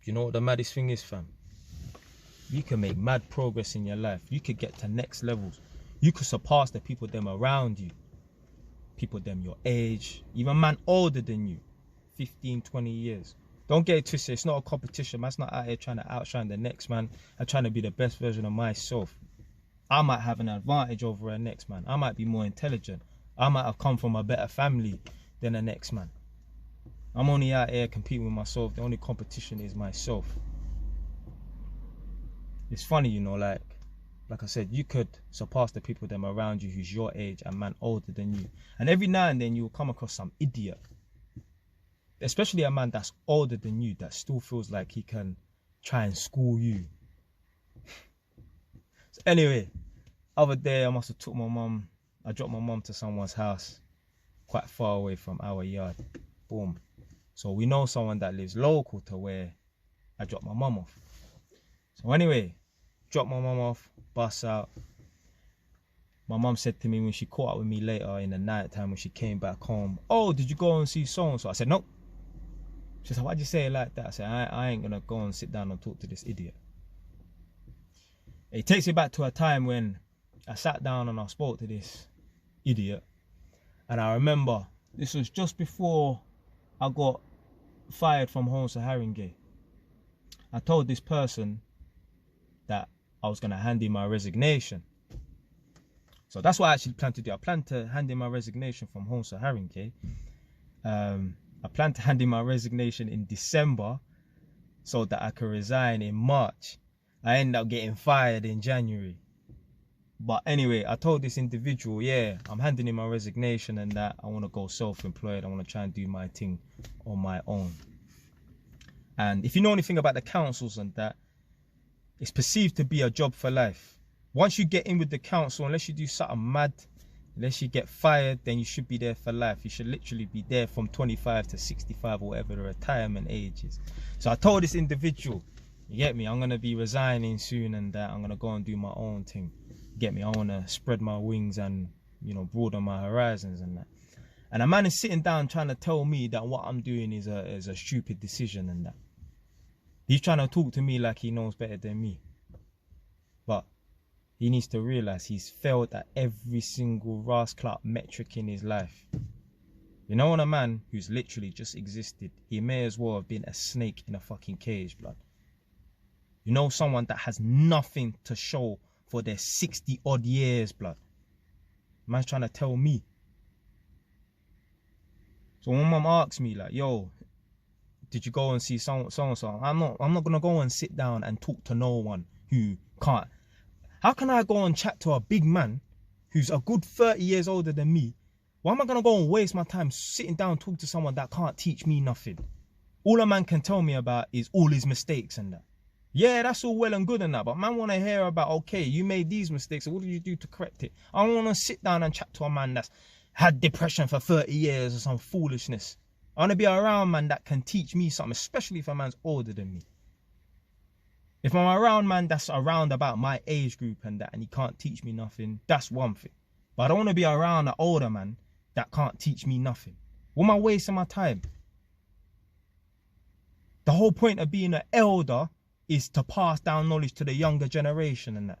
You know what the maddest thing is, fam? You can make mad progress in your life. You could get to next levels. You could surpass the people them around you. People them your age. Even man older than you. 15, 20 years. Don't get it twisted. It's not a competition. Man's not out here trying to outshine the next man. I'm trying to be the best version of myself. I might have an advantage over a next man. I might be more intelligent. I might have come from a better family than the next man. I'm only out here competing with myself. The only competition is myself. It's funny, you know, like I said, you could surpass the people them around you who's your age and man older than you. And every now and then you'll come across some idiot, especially a man that's older than you, that still feels like he can try and school you. So anyway, other day I must have took my mum, I dropped my mum to someone's house quite far away from our yard. Boom. So we know someone that lives local to where I dropped my mum off. So anyway, dropped my mum off, bus out. My mum said to me when she caught up with me later in the night time when she came back home, "Oh, did you go and see so-and-so?" I said, "Nope." She said, "Why'd you say it like that?" I said, I ain't gonna go and sit down and talk to this idiot. It takes me back to a time when I sat down and I spoke to this idiot. And I remember, this was just before I got fired from Home Haringey. I told this person that I was going to hand in my resignation. So that's what I actually planned to do. I planned to hand in my resignation from Home Haringey. I planned to hand in my resignation in December so that I could resign in March. I ended up getting fired in January. But anyway, I told this individual, yeah, I'm handing in my resignation and that I want to go self-employed. I want to try and do my thing on my own. And if you know anything about the councils and that, it's perceived to be a job for life. Once you get in with the council, unless you do something mad, unless you get fired, then you should be there for life. You should literally be there from 25 to 65 or whatever the retirement age is. So I told this individual, you get me, I'm going to be resigning soon and that I'm going to go and do my own thing. Get me, I want to spread my wings and, you know, broaden my horizons and that. And a man is sitting down trying to tell me that what I'm doing is a stupid decision and that. He's trying to talk to me like he knows better than me. But he needs to realize he's failed at every single rascal metric in his life. You know, when a man who's literally just existed, he may as well have been a snake in a fucking cage, blood. You know, someone that has nothing to show for their 60 odd years, blood. Man's trying to tell me. So when mum asks me like, yo, did you go and see so-and-so? I'm not gonna go and sit down and talk to no one who can't. How can I go and chat to a big man who's a good 30 years older than me? Why am I gonna go and waste my time sitting down and talk to someone that can't teach me nothing? All a man can tell me about is all his mistakes and that. Yeah, that's all well and good and that, but man want to hear about, okay, you made these mistakes, so what did you do to correct it? I don't want to sit down and chat to a man that's had depression for 30 years or some foolishness. I want to be around man that can teach me something, especially if a man's older than me. If I'm around man that's around about my age group and that, and he can't teach me nothing, that's one thing. But I don't want to be around an older man that can't teach me nothing. What am I wasting my time? The whole point of being an elder is to pass down knowledge to the younger generation and that.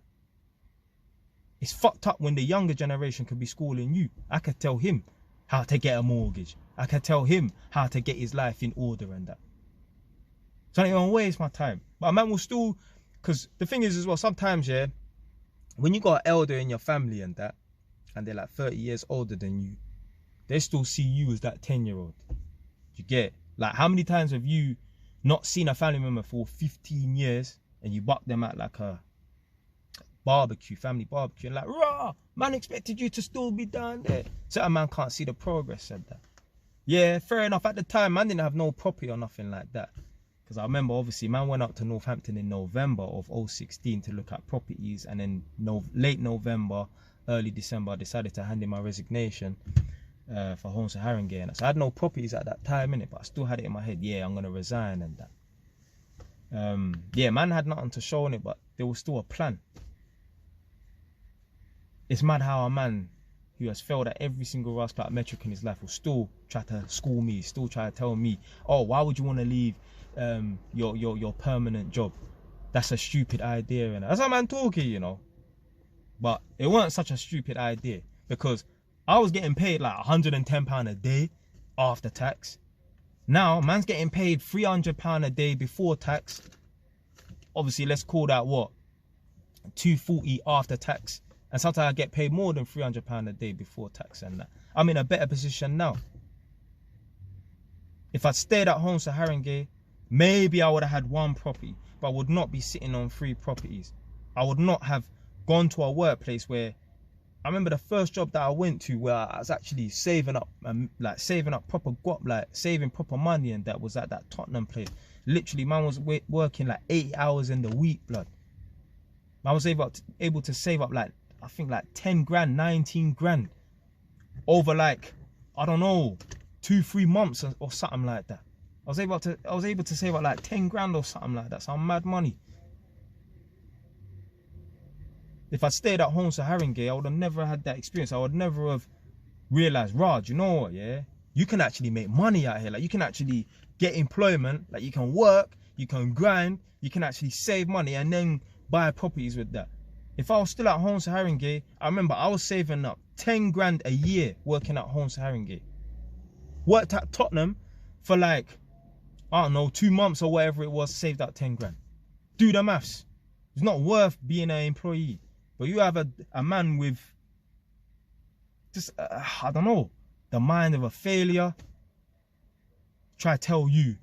It's fucked up when the younger generation could be schooling you. I could tell him how to get a mortgage. I could tell him how to get his life in order and that. So I don't even waste my time. But a man will still, because the thing is as well, sometimes, yeah, when you got an elder in your family and that, and they're like 30 years older than you, they still see you as that 10-year-old. You get? Like, how many times have you not seen a family member for 15 years and you buck them at like a barbecue, family barbecue, and like, rah, man expected you to still be down there. Certain man can't see the progress of that. Yeah, fair enough. At the time, man didn't have no property or nothing like that. Because I remember, obviously, man went up to Northampton in November of 2016 to look at properties. And then late November, early December, I decided to hand in my resignation for Home Haringey. So I had no properties at that time, innit? But I still had it in my head, yeah, I'm going to resign and that. Yeah, man had nothing to show on it, but there was still a plan. It's mad how a man who has failed at every single Ross Clark metric in his life will still try to school me, still try to tell me, oh, why would you want to leave your permanent job? That's a stupid idea. And that's how man talking, you know. But it wasn't such a stupid idea, because I was getting paid like £110 a day after tax. Now, man's getting paid £300 a day before tax. Obviously, let's call that what? £240 after tax. And sometimes I get paid more than £300 a day before tax and that. I'm in a better position now. If I'd stayed at home to Haringey, maybe I would have had one property, but I would not be sitting on 3 properties. I would not have gone to a workplace where, I remember the first job that I went to where I was actually saving up proper guap, like saving proper money, and that was at that Tottenham place. Literally, man was working like 80 hours in the week, blood. I was able to save up like, I think like 10 grand, 19 grand over like, I don't know, 2-3 months or something like that. I was able to save up like 10 grand or something like that. Some mad money. If I stayed at home to Haringey, I would have never had that experience. I would never have realized, Raj, you know what, yeah? You can actually make money out here. Like, you can actually get employment. Like, you can work, you can grind, you can actually save money and then buy properties with that. If I was still at home to Haringey, I remember I was saving up 10 grand a year working at home to Haringey. Worked at Tottenham for like, I don't know, 2 months or whatever it was, saved up 10 grand. Do the maths. It's not worth being an employee. But you have a man with just, I don't know, the mind of a failure. Try to tell you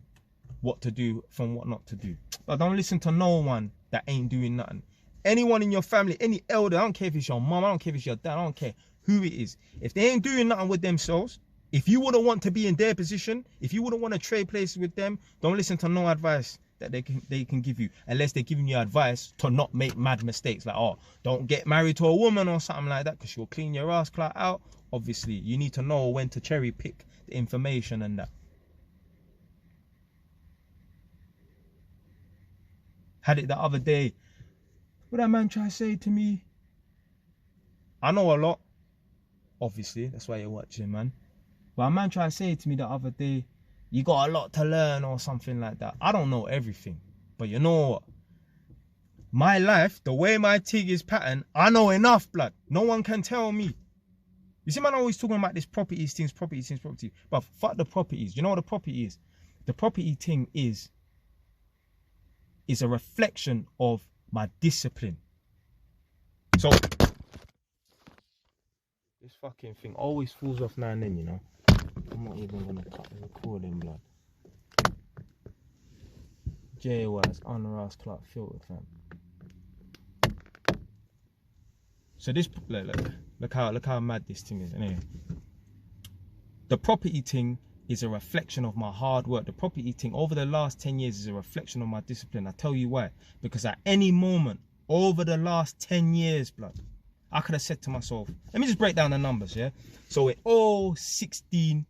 what to do from what not to do. But don't listen to no one that ain't doing nothing. Anyone in your family, any elder, I don't care if it's your mum, I don't care if it's your dad, I don't care who it is. If they ain't doing nothing with themselves, if you wouldn't want to be in their position, if you wouldn't want to trade places with them, don't listen to no advice that they can give you, unless they're giving you advice to not make mad mistakes, like, oh, don't get married to a woman or something like that, because she'll clean your ass clout out. Obviously, you need to know when to cherry pick the information and that. Had it the other day. What that man try to say to me? I know a lot. Obviously, that's why you're watching, man. But a man tried to say to me the other day, you got a lot to learn or something like that. I don't know everything. But you know what? My life, the way my tig is patterned, I know enough, blood. No one can tell me. You see, man, always talking about this properties things. But fuck the properties. You know what the property is? The property thing is a reflection of my discipline. So this fucking thing always falls off now and then, you know. I'm not even gonna cut the recording, blood. JY's on Clark filter, fam. So this, look how mad this thing is. Anyway, the property thing is a reflection of my hard work. The property thing over the last 10 years is a reflection of my discipline. I tell you why. Because at any moment over the last 10 years, blood, I could have said to myself, let me just break down the numbers, yeah? So in 16,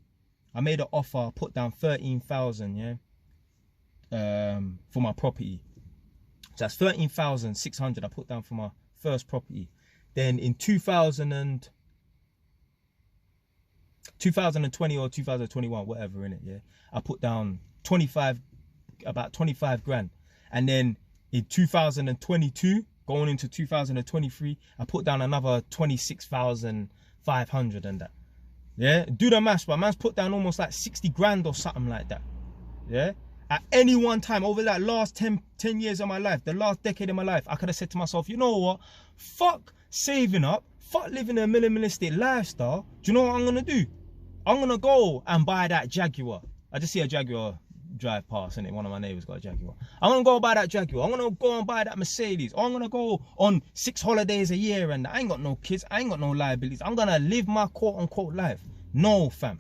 I made an offer, put down 13,000, yeah, for my property. So that's 13,600 I put down for my first property. Then in 2020 or 2021, whatever, in it, yeah, I put down about 25 grand. And then in 2022, going into 2023, I put down another 26,500 and that. Yeah, do the maths, but man's put down almost like 60 grand or something like that. Yeah, at any one time over that last 10 years of my life, the last decade of my life, I could have said to myself, you know what, fuck saving up, fuck living a minimalistic lifestyle. Do you know what I'm gonna do? I'm gonna go and buy that Jaguar. I just see a Jaguar drive past, and one of my neighbors got a Jaguar. I'm gonna go buy that Jaguar. I'm gonna go and buy that Mercedes. I'm gonna go on 6 holidays a year, and I ain't got no kids, I ain't got no liabilities. I'm gonna live my quote-unquote life. No, fam.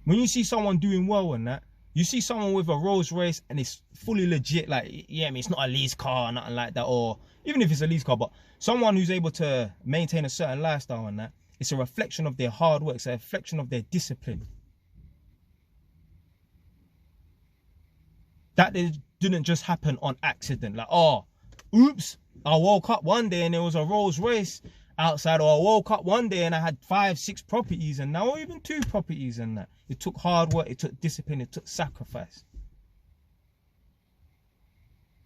When you see someone doing well and that, you see someone with a Rolls Royce and it's fully legit, like, yeah, I mean, it's not a lease car or nothing like that, or even if it's a lease car, but someone who's able to maintain a certain lifestyle and that, it's a reflection of their hard work, it's a reflection of their discipline. That didn't just happen on accident, like, oh, oops, I woke up one day and there was a Rolls Royce outside, or I woke up one day and I had 5, 6 properties, and now even 2 properties and that. It took hard work, it took discipline, it took sacrifice.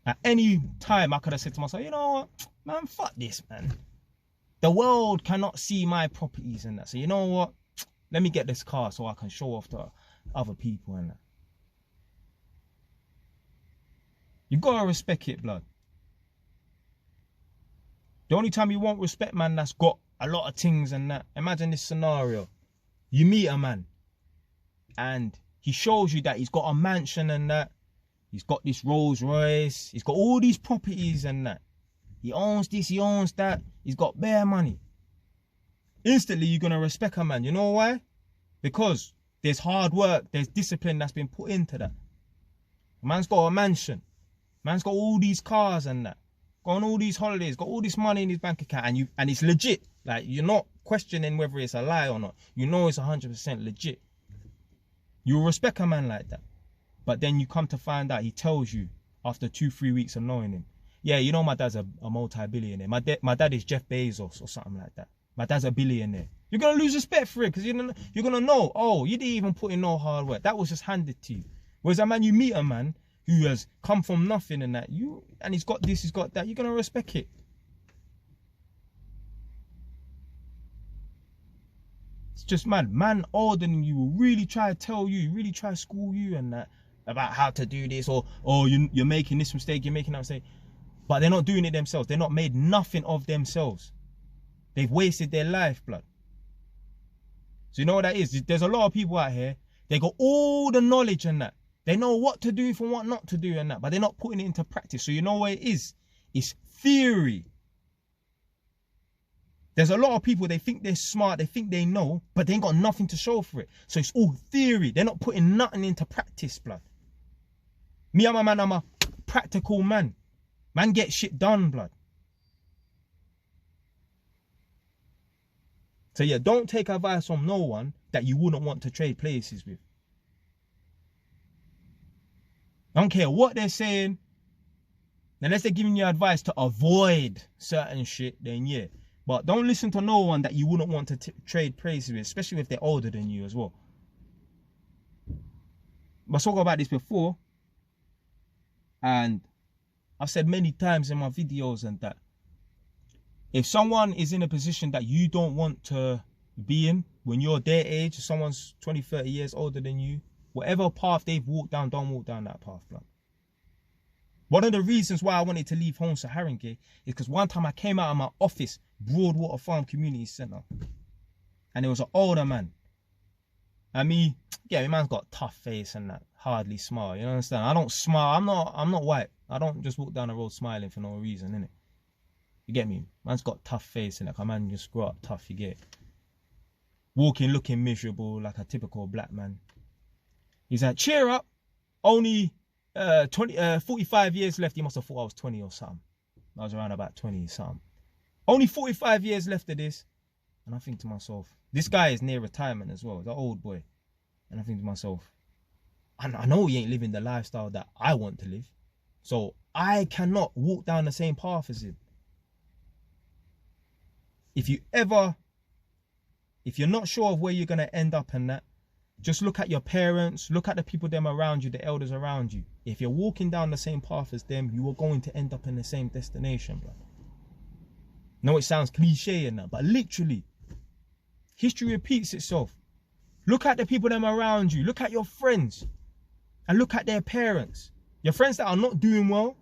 At any time I could have said to myself, you know what, man, fuck this, man. The world cannot see my properties and that. So you know what, let me get this car so I can show off to other people and that. You gotta respect it, blood. The only time you won't respect man that's got a lot of things and that. Imagine this scenario. You meet a man and he shows you that he's got a mansion and that. He's got this Rolls Royce. He's got all these properties and that. He owns this, he owns that. He's got bare money. Instantly, you're going to respect a man. You know why? Because there's hard work, there's discipline that's been put into that. A man's got a mansion. Man's got all these cars and that. Got on all these holidays, got all this money in his bank account, and it's legit. Like, you're not questioning whether it's a lie or not. You know it's 100% legit. You'll respect a man like that. But then you come to find out he tells you after 2-3 weeks of knowing him, yeah, you know my dad's a multi-billionaire. My dad is Jeff Bezos or something like that. My dad's a billionaire. You're going to lose respect for it because you're going to know, oh, you didn't even put in no hard work. That was just handed to you. Whereas a man, you meet a man who has come from nothing and that, and he's got this, he's got that, you're going to respect it. It's just mad. Man older than you will really try to tell you, really try to school you and that about how to do this, or you're making this mistake, you're making that mistake. But they're not doing it themselves. They're not made nothing of themselves. They've wasted their life, blood. So you know what that is? There's a lot of people out here, they got all the knowledge and that. They know what to do from what not to do and that, but they're not putting it into practice. So you know what it is? It's theory. There's a lot of people, they think they're smart, they think they know, but they ain't got nothing to show for it. So it's all theory. They're not putting nothing into practice, blood. Me, I'm a man, I'm a practical man. Man, get shit done, blood. So yeah, don't take advice from no one that you wouldn't want to trade places with. I don't care what they're saying. Unless they're giving you advice to avoid certain shit, then yeah. But don't listen to no one that you wouldn't want to trade places with, especially if they're older than you as well. I spoke about this before, and I've said many times in my videos and that if someone is in a position that you don't want to be in when you're their age, someone's 20, 30 years older than you, whatever path they've walked down, don't walk down that path, blood. One of the reasons why I wanted to leave home to Haringey is because one time I came out of my office, Broadwater Farm Community Centre, and there was an older man. And me, yeah, my man's got a tough face and that, hardly smile. You understand? I don't smile. I'm not white. I don't just walk down the road smiling for no reason, innit? You get me? Man's got a tough face and like a man just grow up tough. You get it? Walking, looking miserable like a typical black man. He's like, cheer up. Only 45 years left. He must have thought I was 20 or something. I was around about 20 something. Only 45 years left of this. And I think to myself, this guy is near retirement as well. He's an old boy. And I think to myself, I know he ain't living the lifestyle that I want to live. So I cannot walk down the same path as him. If you're not sure of where you're going to end up and that, just look at your parents, look at the people them around you, the elders around you. If you're walking down the same path as them, you are going to end up in the same destination, bro. No, it sounds cliche and that, but literally, history repeats itself. Look at the people them around you, look at your friends, and look at their parents. Your friends that are not doing well,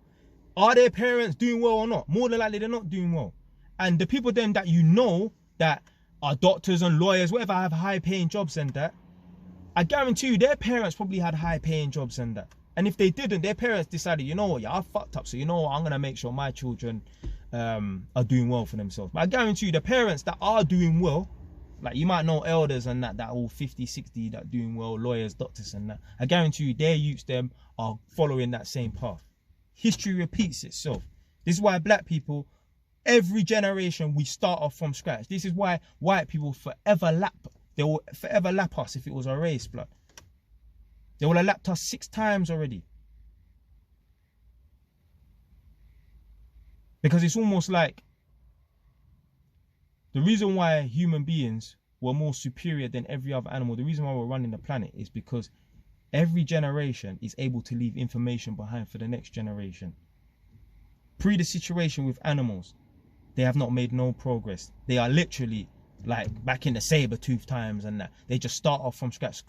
are their parents doing well or not? More than likely, they're not doing well. And the people then that you know that are doctors and lawyers, whatever, have high-paying jobs and that, I guarantee you their parents probably had high-paying jobs and that. And if they didn't, their parents decided, you know what, yeah, I fucked up, so you know what, I'm going to make sure my children are doing well for themselves. But I guarantee you the parents that are doing well, like you might know elders and that all 50, 60 that are doing well, lawyers, doctors and that, I guarantee you their youths them are following that same path. History repeats itself. This is why black people, every generation, we start off from scratch. This is why white people they will forever lap us if it was a race, blood. They will have lapped us 6 times already. Because it's almost like the reason why human beings were more superior than every other animal, the reason why we're running the planet is because every generation is able to leave information behind for the next generation. Pre the situation with animals, they have not made no progress. They are literally like back in the saber-tooth times and that. They just start off from scratch.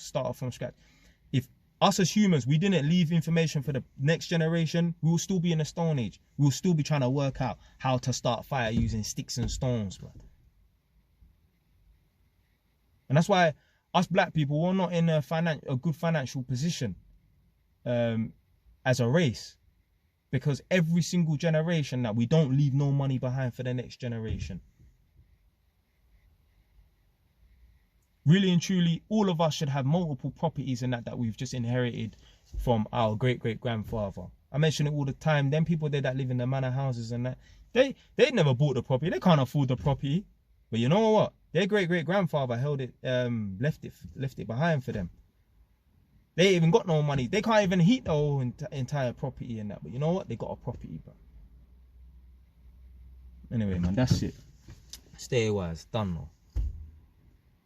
If us as humans, we didn't leave information for the next generation, we will still be in the Stone Age. We will still be trying to work out how to start fire using sticks and stones, bro. And that's why us black people, we're not in a good financial position as a race. Because every single generation that we don't leave no money behind for the next generation. Really and truly, all of us should have multiple properties and that we've just inherited from our great-great-grandfather. I mention it all the time. Them people there that live in the manor houses and that, they never bought the property. They can't afford the property. But you know what? Their great-great-grandfather held it, left it behind for them. They ain't even got no money. They can't even heat the whole entire property and that. But you know what? They got a property, bro. Anyway, man, that's it. Stay wise. Done, though.